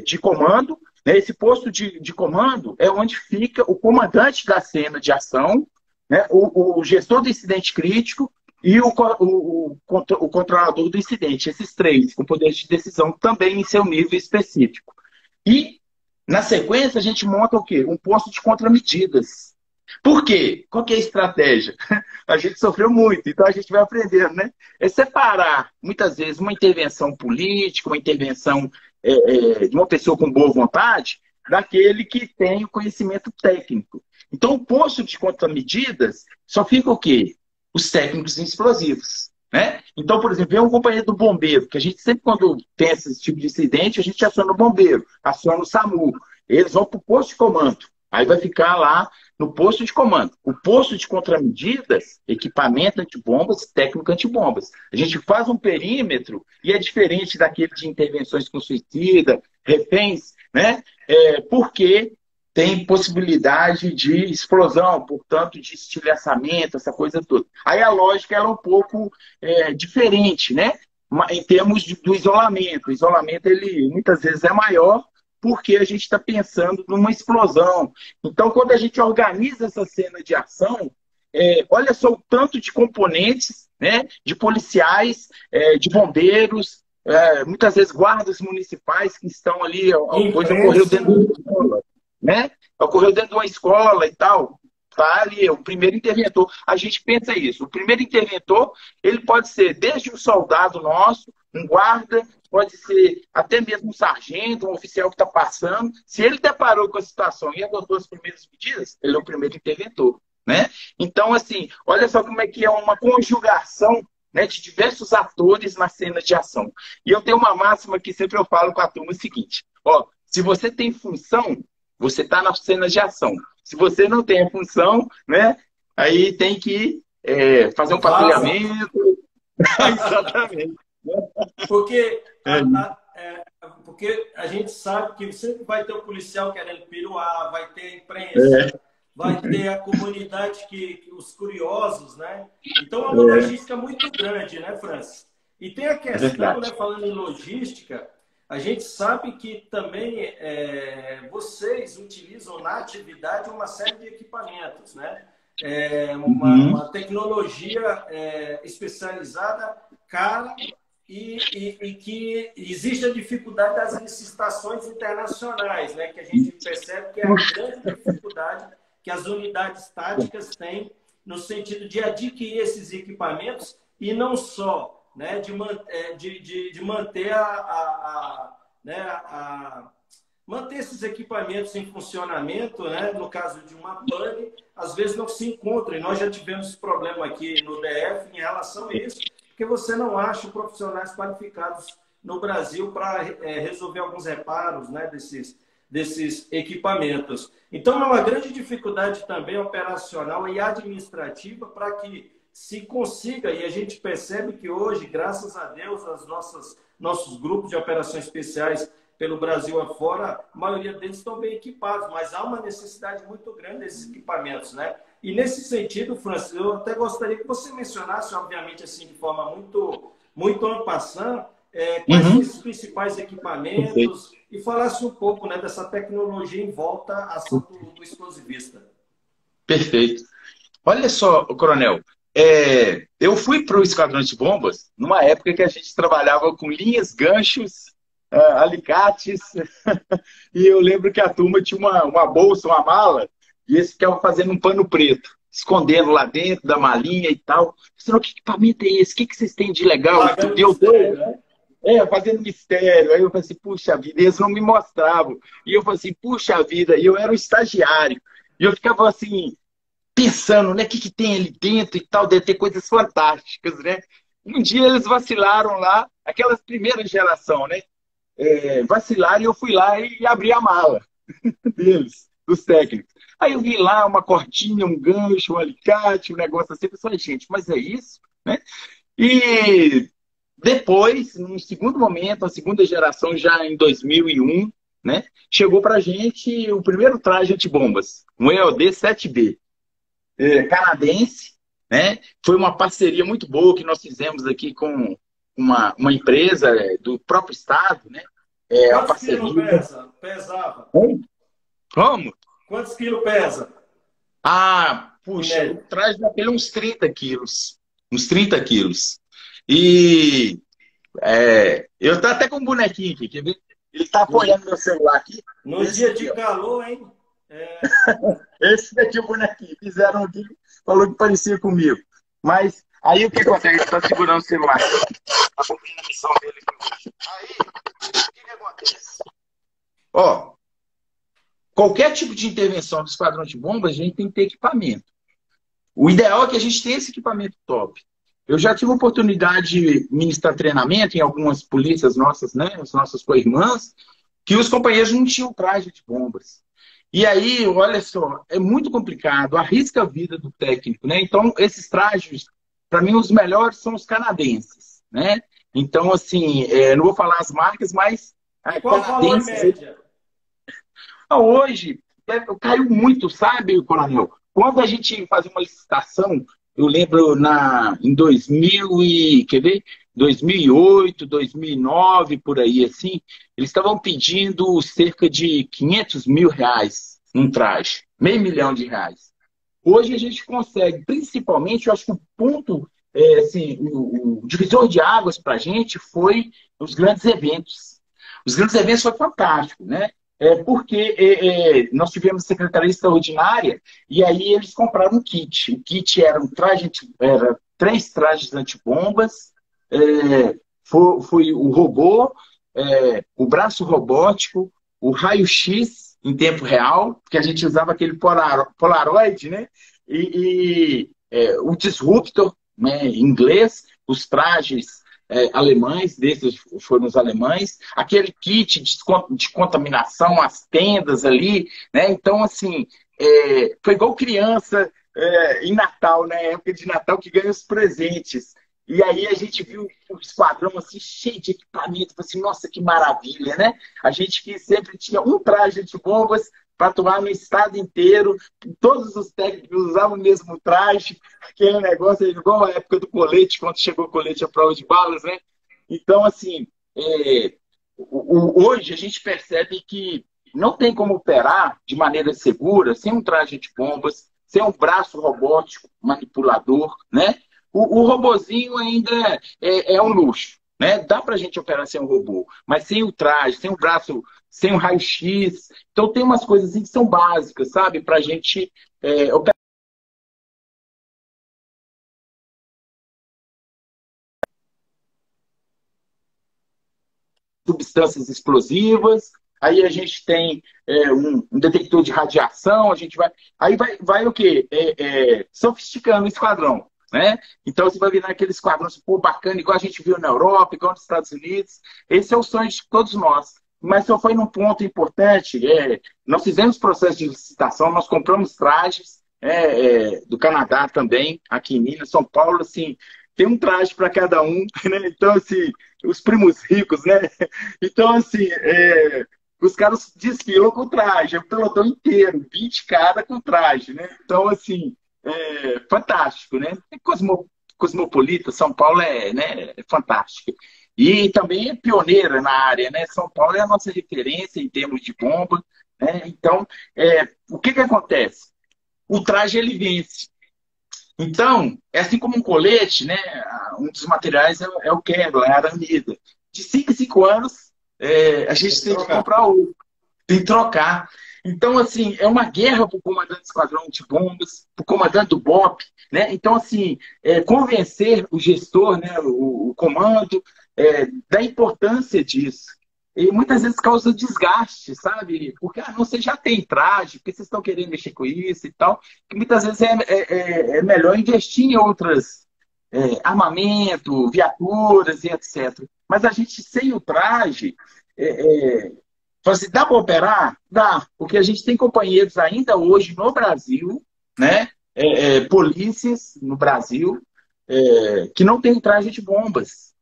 de comando, né? Esse posto de comando é onde fica o comandante da cena de ação, né? O gestor do incidente crítico e o controlador do incidente. Esses três, com poder de decisão também em seu nível específico. E, na sequência, a gente monta o quê? Um posto de contramedidas. Por quê? Qual que é a estratégia? A gente sofreu muito, então a gente vai aprendendo, né? É separar, muitas vezes, uma intervenção política, uma intervenção de uma pessoa com boa vontade, daquele que tem o conhecimento técnico. Então, o posto de contramedidas só fica o quê? Os técnicos em explosivos, né? Então, por exemplo, vem um companheiro do bombeiro, que a gente sempre, quando tem esse tipo de incidente, a gente aciona o bombeiro, aciona o SAMU. Eles vão para o posto de comando. Aí vai ficar lá no posto de comando. O posto de contramedidas, equipamento antibombas, técnico antibombas. A gente faz um perímetro e é diferente daquele de intervenções com suicida, reféns, né? Porque tem possibilidade de explosão, portanto, de estilhaçamento, essa coisa toda. Aí a lógica ela é um pouco diferente, né? Em termos do isolamento. O isolamento, ele muitas vezes é maior, porque a gente está pensando numa explosão. Então, quando a gente organiza essa cena de ação, olha só o tanto de componentes, né, de policiais, de bombeiros, muitas vezes guardas municipais que estão ali, a coisa ocorreu dentro de uma escola, né? Ocorreu dentro de uma escola e tal. Tá ali, o primeiro interventor. A gente pensa isso. O primeiro interventor, ele pode ser desde um soldado nosso, um guarda, pode ser até mesmo um sargento, um oficial que está passando. Se ele deparou com a situação e adotou as primeiras medidas, ele é o primeiro interventor, né? Então, assim, olha só como é que é uma conjugação, né, de diversos atores na cena de ação. E eu tenho uma máxima que sempre eu falo com a turma, o seguinte, ó, se você tem função, você está na cena de ação. Se você não tem a função, né, aí tem que fazer um patrulhamento. Exatamente. Porque porque a gente sabe que sempre vai ter o policial querendo piruar, vai ter a imprensa, vai ter a comunidade, os curiosos, né? Então é uma logística muito grande, né, Francis? E tem a questão, né, falando em logística, a gente sabe que também vocês utilizam na atividade uma série de equipamentos, né? Uma tecnologia especializada, cara, e que existe a dificuldade das licitações internacionais, né? Que a gente percebe que é a grande dificuldade que as unidades táticas têm no sentido de adquirir esses equipamentos e não só, né, de manter manter esses equipamentos em funcionamento, né? No caso de uma pane, às vezes não se encontra. E nós já tivemos esse problema aqui no DF em relação a isso, porque você não acha profissionais qualificados no Brasil para resolver alguns reparos, né, desses equipamentos. Então, é uma grande dificuldade também operacional e administrativa para que se consiga, e a gente percebe que hoje, graças a Deus, nossos grupos de operações especiais pelo Brasil afora, a maioria deles estão bem equipados, mas há uma necessidade muito grande desses equipamentos, né? E nesse sentido, Francis, eu até gostaria que você mencionasse, obviamente, assim, de forma muito en passant, quais são esses principais equipamentos e falasse um pouco, né, dessa tecnologia em volta à ação do explosivista. Perfeito. Olha só, coronel, eu fui para o Esquadrão de Bombas numa época que a gente trabalhava com linhas, ganchos, alicates, e eu lembro que a turma tinha uma bolsa, uma mala, e eles ficavam fazendo um pano preto, escondendo lá dentro da malinha e tal. Falei, que equipamento é esse? O que vocês têm de legal? Deu dois, né? Fazendo mistério. Aí eu falei assim, puxa vida, eles não me mostravam. E eu falei assim, puxa vida, e eu era um estagiário. E eu ficava assim, pensando, né, o que, que tem ali dentro e tal, deve ter coisas fantásticas, né? Um dia eles vacilaram lá, aquelas primeiras geração, né? Vacilaram e eu fui lá e abri a mala deles, dos técnicos. Aí eu vi lá uma cordinha, um gancho, um alicate, um negócio assim. Eu falei, gente, mas é isso? Né? E depois, num segundo momento, a segunda geração, já em 2001, né, chegou para a gente o primeiro traje antibombas, um EOD 7B, canadense, né? Foi uma parceria muito boa que nós fizemos aqui com uma empresa do próprio estado, né? A Quantos quilos parceria. pesa? Pesava? Como? Quantos quilos pesa, Ah, em puxa, o média? traje daquele é uns 30 quilos. Uns 30 quilos. E eu tô até com um bonequinho aqui, quer ver? Ele tá apoiando meu celular aqui. No Esse dia aqui, de ó. calor, hein? É, Esse daqui é o bonequinho. Fizeram aqui, falou que parecia comigo. Mas aí o que acontece? Ele tá segurando o celular. Tá cumprindo a missão dele aqui. Aí, o que acontece? Ó, qualquer tipo de intervenção do esquadrão de bombas, a gente tem que ter equipamento. O ideal é que a gente tenha esse equipamento top. Eu já tive a oportunidade de ministrar treinamento em algumas polícias nossas, né, as nossas co-irmãs, que os companheiros não tinham traje de bombas. E aí, olha só, é muito complicado, arrisca a vida do técnico, né? Então, esses trajes, para mim, os melhores são os canadenses, né? Então, assim, não vou falar as marcas, mas e qual o valor canadenses. média? Hoje, caiu muito, sabe, Coronel? Quando a gente fazia uma licitação, eu lembro em 2000 quer ver? 2008, 2009, por aí, assim, eles estavam pedindo cerca de 500 mil reais num traje, R$ 500 mil. Hoje a gente consegue, principalmente, eu acho que o ponto, assim, o divisor de águas para a gente foi os grandes eventos. Os grandes eventos foi fantástico, né? Porque nós tivemos secretaria extraordinária e aí eles compraram um kit. O kit era era 3 trajes antibombas, foi o robô, o braço robótico, o raio-x em tempo real, porque a gente usava aquele Polaroid, né? O Disruptor, né, em inglês, os trajes alemães, desses foram os alemães, aquele kit de contaminação, as tendas ali, né? Então, assim, foi igual criança em Natal, né? Época de Natal que ganha os presentes. E aí a gente viu o esquadrão assim, cheio de equipamento, assim, nossa, que maravilha, né? A gente que sempre tinha um traje de bombas para atuar no estado inteiro, todos os técnicos usavam o mesmo traje, aquele negócio igual a época do colete, quando chegou o colete à prova de balas, né? Então, assim, hoje a gente percebe que não tem como operar de maneira segura sem um traje de bombas, sem um braço robótico manipulador, né? O robozinho ainda é um luxo, né? Dá para a gente operar sem um robô, mas sem o traje, sem o braço, sem o raio-x. Então tem umas coisas assim que são básicas, sabe? Para a gente operar. Substâncias explosivas, aí a gente tem um detector de radiação, a gente vai. Aí vai o quê? Sofisticando o esquadrão. Né? Então você vai virar aquele esquadrão pô, bacana, igual a gente viu na Europa, igual nos Estados Unidos. Esse é o sonho de todos nós. Mas só foi num ponto importante. Nós fizemos processo de licitação, nós compramos trajes do Canadá também, aqui em Minas, São Paulo, assim, tem um traje para cada um, né? Então, assim, os primos ricos, né? Então, assim, os caras desfilam com traje, é o pelotão inteiro, 20 cada com traje, né? Então, assim, fantástico, né? Cosmopolita, São Paulo né, é fantástico. E também é pioneira na área, né? São Paulo é a nossa referência em termos de bomba, né? Então, o que acontece? O traje, ele vence. Então, é assim como um colete, né? Um dos materiais é o Kevlar, é a aramida. De 5 em 5 anos, a gente tem que comprar outro, tem que trocar. Então, assim, é uma guerra para o comandante do esquadrão de bombas, para o comandante do BOP, né? Então, assim, convencer o gestor, né, o comando, da importância disso. E muitas vezes causa desgaste, sabe? Porque, não, você já tem traje, porque vocês estão querendo mexer com isso e tal. Que muitas vezes é melhor investir em outras, armamento, viaturas e etc. Mas a gente sem o traje, fala assim, dá para operar? Dá, porque a gente tem companheiros ainda hoje no Brasil, né? Polícias no Brasil, que não têm traje de bombas.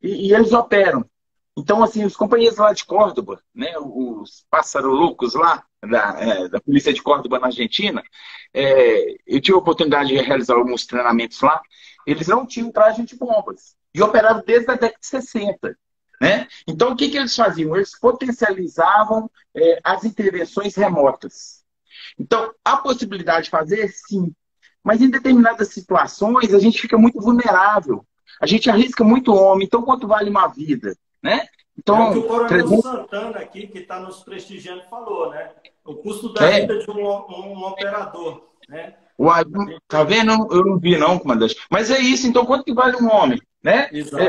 E eles operam. Então, assim, os companheiros lá de Córdoba, né, os pássaros loucos lá, da polícia de Córdoba, na Argentina, eu tive a oportunidade de realizar alguns treinamentos lá, eles não tinham traje de bombas. E operavam desde a década de 60. Né? Então, o que eles faziam? Eles potencializavam as intervenções remotas. Então, há possibilidade de fazer? Sim. Mas em determinadas situações, a gente fica muito vulnerável. A gente arrisca muito homem. Então, quanto vale uma vida? Né? É o que Então, o Coronel 300... Santana aqui, que está nos prestigiando, falou, né? O custo da vida de um operador, né? Uai, tá vendo? Eu não vi, não, comandante. Mas é isso, então quanto que vale um homem? Né? Exato.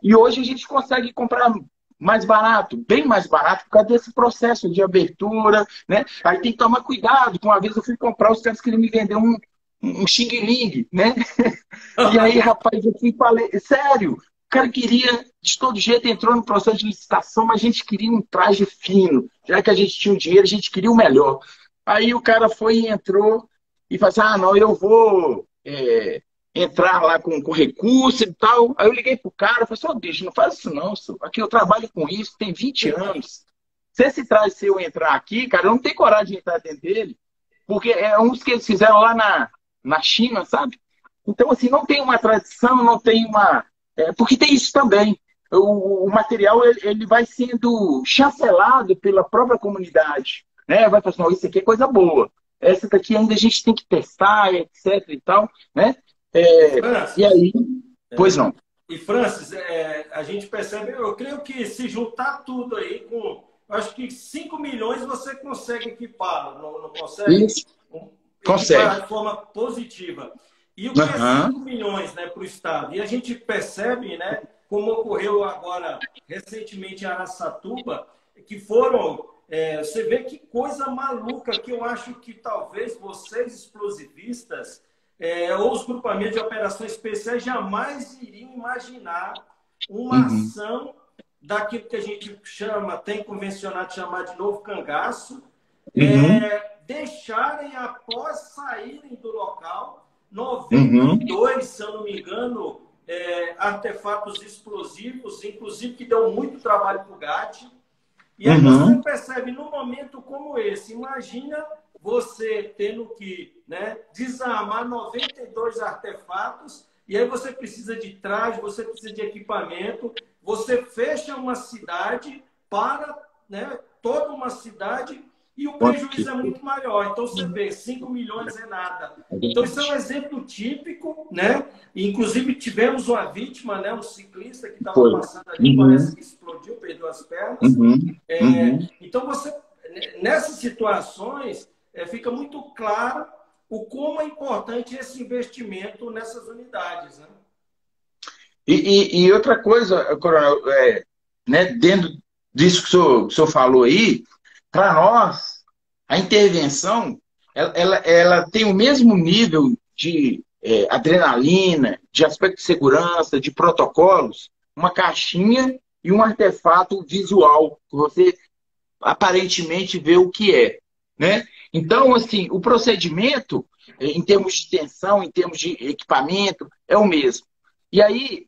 E hoje a gente consegue comprar mais barato, bem mais barato, por causa desse processo de abertura, né? Aí tem que tomar cuidado, que uma vez eu fui comprar, os caras queriam me vender um xing-ling, né? E aí, rapaz, eu fui e falei, sério, o cara queria, de todo jeito, entrou no processo de licitação, mas a gente queria um traje fino. Já que a gente tinha o dinheiro, a gente queria o melhor. Aí o cara foi e entrou e falou assim, não, eu vou entrar lá com recurso e tal. Aí eu liguei pro cara, falei assim, bicho, não faz isso não, senhor. Aqui eu trabalho com isso, tem 20 anos. Se esse traje seu entrar aqui, cara, eu não tenho coragem de entrar dentro dele, porque é uns que eles fizeram lá na China, sabe? Então, assim, não tem uma tradição, não tem uma... porque tem isso também. O material ele vai sendo chancelado pela própria comunidade. Né? Vai falar assim, isso aqui é coisa boa. Essa daqui ainda a gente tem que testar, etc e tal. Né? E E Francis, aí... Pois não. e Francis, a gente percebe, eu creio que se juntar tudo aí com, acho que 5 milhões você consegue equipar, não consegue? Isso. Equipar Consegue. de forma positiva. E o que é 5 Uhum. milhões, né, para o Estado? E a gente percebe, né, como ocorreu agora recentemente em Araçatuba, que foram. Você vê que coisa maluca que eu acho que talvez vocês, explosivistas, ou os grupamentos de operações especiais, jamais iriam imaginar uma Uhum. ação daquilo que a gente chama, tem convencionado chamar de novo cangaço, Uhum. deixarem, após saírem do local, Uhum. 92, se eu não me engano, artefatos explosivos, inclusive que deu muito trabalho para o GAT. E aí você Uhum. percebe, num momento como esse, imagina você tendo que, né, desarmar 92 artefatos, e aí você precisa de traje, você precisa de equipamento, você fecha uma cidade para, né, toda uma cidade, e o Quanto que prejuízo é muito maior. Então, você vê, 5 milhões é nada. Então, isso é um exemplo típico, né? Inclusive, tivemos uma vítima, né? Um ciclista que estava foi? passando ali, parece Uhum. que explodiu, perdeu as pernas. Uhum. Uhum. Então, nessas situações, fica muito claro o como é importante esse investimento nessas unidades, né? E outra coisa, Coronel, né, dentro disso que o senhor falou aí, para nós, a intervenção ela tem o mesmo nível de adrenalina, de aspecto de segurança, de protocolos, uma caixinha e um artefato visual, que você aparentemente vê o que é. Né? Então, assim, o procedimento, em termos de tensão, em termos de equipamento, é o mesmo. E aí,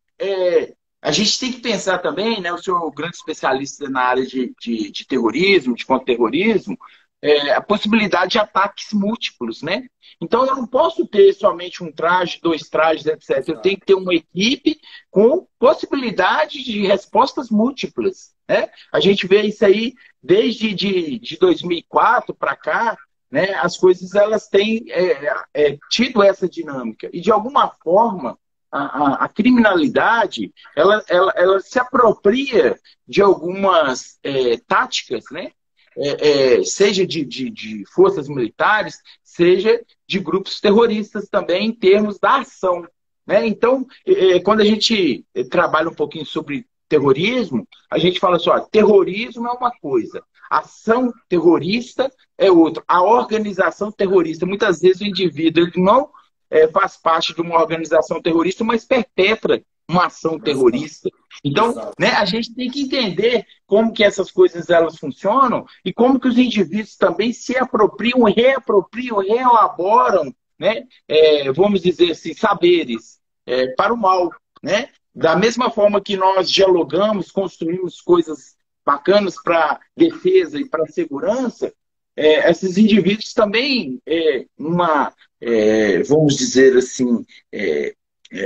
a gente tem que pensar também, né, o senhor é um grande especialista na área de terrorismo, de contra-terrorismo, a possibilidade de ataques múltiplos, né? Então, eu não posso ter somente um traje, dois trajes, etc. Eu tenho que ter uma equipe com possibilidade de respostas múltiplas, né? A gente vê isso aí desde de 2004 para cá, né? As coisas elas têm tido essa dinâmica. E, de alguma forma, a criminalidade ela se apropria de algumas táticas, né? Seja de forças militares, seja de grupos terroristas também, em termos da ação. Né? Então, quando a gente trabalha um pouquinho sobre terrorismo, a gente fala assim, ó, terrorismo é uma coisa, ação terrorista é outra. A organização terrorista, muitas vezes o indivíduo ele não faz parte de uma organização terrorista, mas perpetra uma ação terrorista. Então, Exato. né, a gente tem que entender como que essas coisas elas funcionam e como que os indivíduos também se apropriam, reapropriam, reelaboram, né, vamos dizer assim, saberes para o mal, né? Da mesma forma que nós dialogamos, construímos coisas bacanas para defesa e para segurança, esses indivíduos também, vamos dizer assim,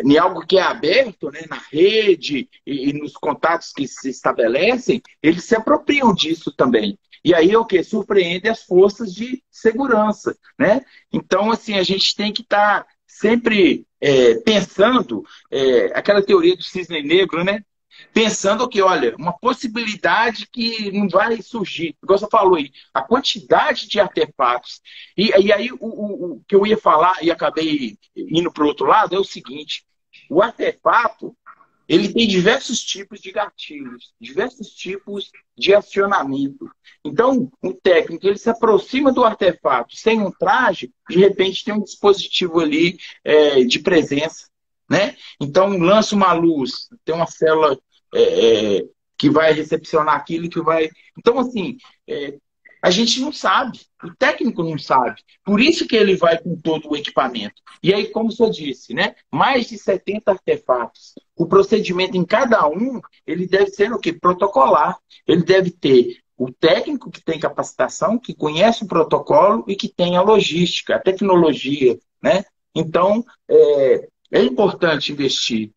em algo que é aberto, né, na rede e nos contatos que se estabelecem, eles se apropriam disso também. E aí é o que? Surpreende as forças de segurança, né? Então, assim, a gente tem que estar sempre pensando, aquela teoria do cisne negro, né? Pensando que, olha, uma possibilidade que não vai surgir. Igual você falou aí, a quantidade de artefatos. E aí o que eu ia falar e acabei indo para o outro lado é o seguinte: o artefato ele tem diversos tipos de gatilhos, diversos tipos de acionamento. Então, o técnico ele se aproxima do artefato sem um traje, de repente tem um dispositivo ali de presença, né? Então, lança uma luz, tem uma célula que vai recepcionar aquilo, que vai... Então, assim, a gente não sabe, o técnico não sabe. Por isso que ele vai com todo o equipamento. E aí, como o senhor disse, né? Mais de 70 artefatos. O procedimento em cada um, ele deve ser o quê? Protocolar. Ele deve ter o técnico que tem capacitação, que conhece o protocolo e que tem a logística, a tecnologia, né? Então, é importante investir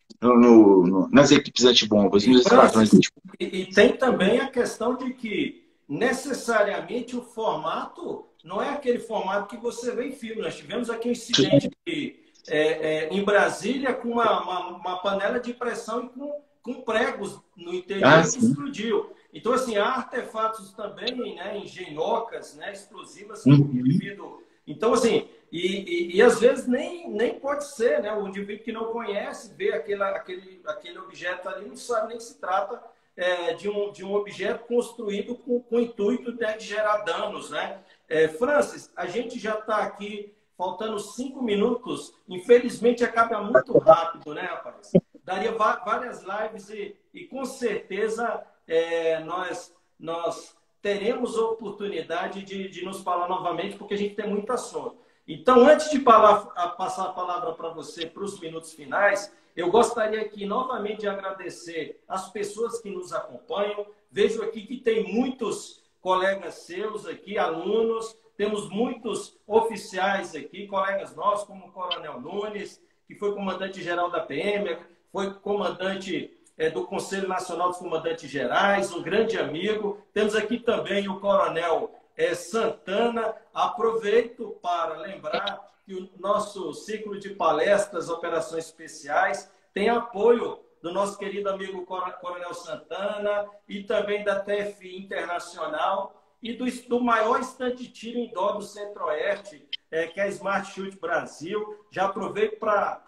nas equipes antibombas, nos esquadrões antibombas. E tem também a questão de que necessariamente o formato não é aquele formato que você vê em filme. Nós tivemos aqui um incidente em Brasília com uma panela de pressão e com pregos no interior que explodiu. Então, assim, há artefatos também, né, engenhocas, né, explosivas que o indivíduo... Então, assim, e às vezes nem pode ser, né? O indivíduo que não conhece, vê aquele objeto ali, não sabe nem que se trata de um objeto construído com o intuito, né, de gerar danos, né? Francis, a gente já está aqui, faltando 5 minutos, infelizmente acaba muito rápido, né, rapaz? Daria várias lives e com certeza nós teremos oportunidade de nos falar novamente, porque a gente tem muito assunto. Então, antes de passar a palavra para você para os minutos finais, eu gostaria aqui novamente de agradecer as pessoas que nos acompanham. Vejo aqui que tem muitos colegas seus aqui, alunos, temos muitos oficiais aqui, colegas nossos, como o Coronel Nunes, que foi comandante-geral da PM, foi comandante do Conselho Nacional dos Comandantes Gerais, um grande amigo. Temos aqui também o Coronel Santana. Aproveito para lembrar que o nosso ciclo de palestras, operações especiais, tem apoio do nosso querido amigo Coronel Santana e também da TFI Internacional e do maior estande de tiro indoor do Centro-Oeste, que é a Smart Shoot Brasil. Já aproveito para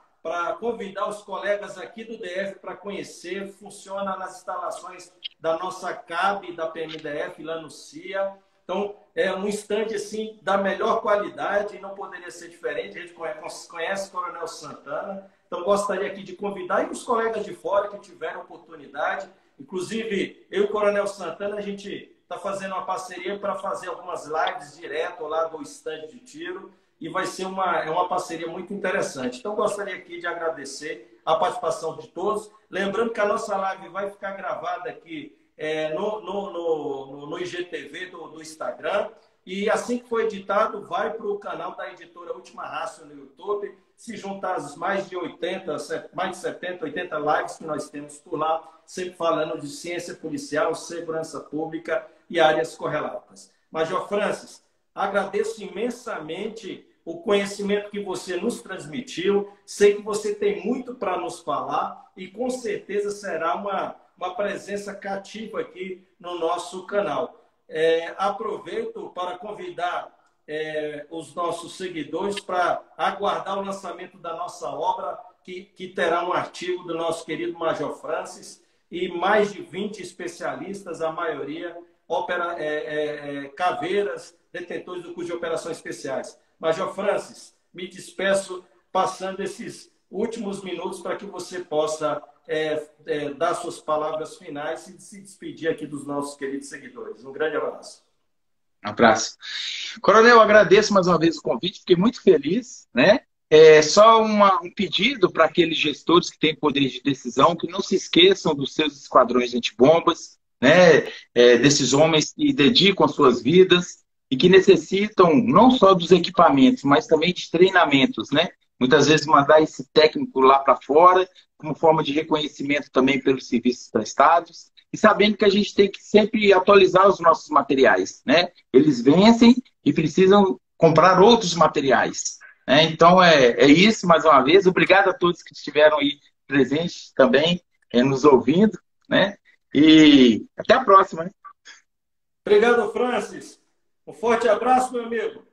convidar os colegas aqui do DF para conhecer. Funciona nas instalações da nossa CAB, da PMDF, lá no CIA. Então, é um estande assim, da melhor qualidade, não poderia ser diferente. A gente conhece o Coronel Santana. Então, gostaria aqui de convidar e os colegas de fora que tiveram oportunidade. Inclusive, eu e o Coronel Santana, a gente está fazendo uma parceria para fazer algumas lives direto lá do estande de tiro. E vai ser uma parceria muito interessante. Então, gostaria aqui de agradecer a participação de todos. Lembrando que a nossa live vai ficar gravada aqui no IGTV do Instagram. E assim que for editado, vai para o canal da editora Última Raça no YouTube. Se juntar às mais de 70, 80 lives que nós temos por lá, sempre falando de ciência policial, segurança pública e áreas correlatas. Major Francis, agradeço imensamente o conhecimento que você nos transmitiu. Sei que você tem muito para nos falar e com certeza será uma presença cativa aqui no nosso canal. Aproveito para convidar os nossos seguidores para aguardar o lançamento da nossa obra, que terá um artigo do nosso querido Major Francis. e mais de 20 especialistas, a maioria caveiras, detentores do curso de operações especiais. Major Francis, me despeço passando esses últimos minutos para que você possa dar suas palavras finais e se despedir aqui dos nossos queridos seguidores. Um grande abraço. Um abraço. Coronel, eu agradeço mais uma vez o convite, fiquei muito feliz, né? Só um pedido para aqueles gestores que têm poder de decisão, que não se esqueçam dos seus esquadrões antibombas, né? Desses homens que dedicam as suas vidas e que necessitam não só dos equipamentos, mas também de treinamentos, né? Muitas vezes mandar esse técnico lá para fora, como forma de reconhecimento também pelos serviços prestados, e sabendo que a gente tem que sempre atualizar os nossos materiais, né? Eles vencem e precisam comprar outros materiais. Então, é isso, mais uma vez. Obrigado a todos que estiveram aí presentes também, nos ouvindo, né? E até a próxima, né? Obrigado, Francis. Um forte abraço, meu amigo.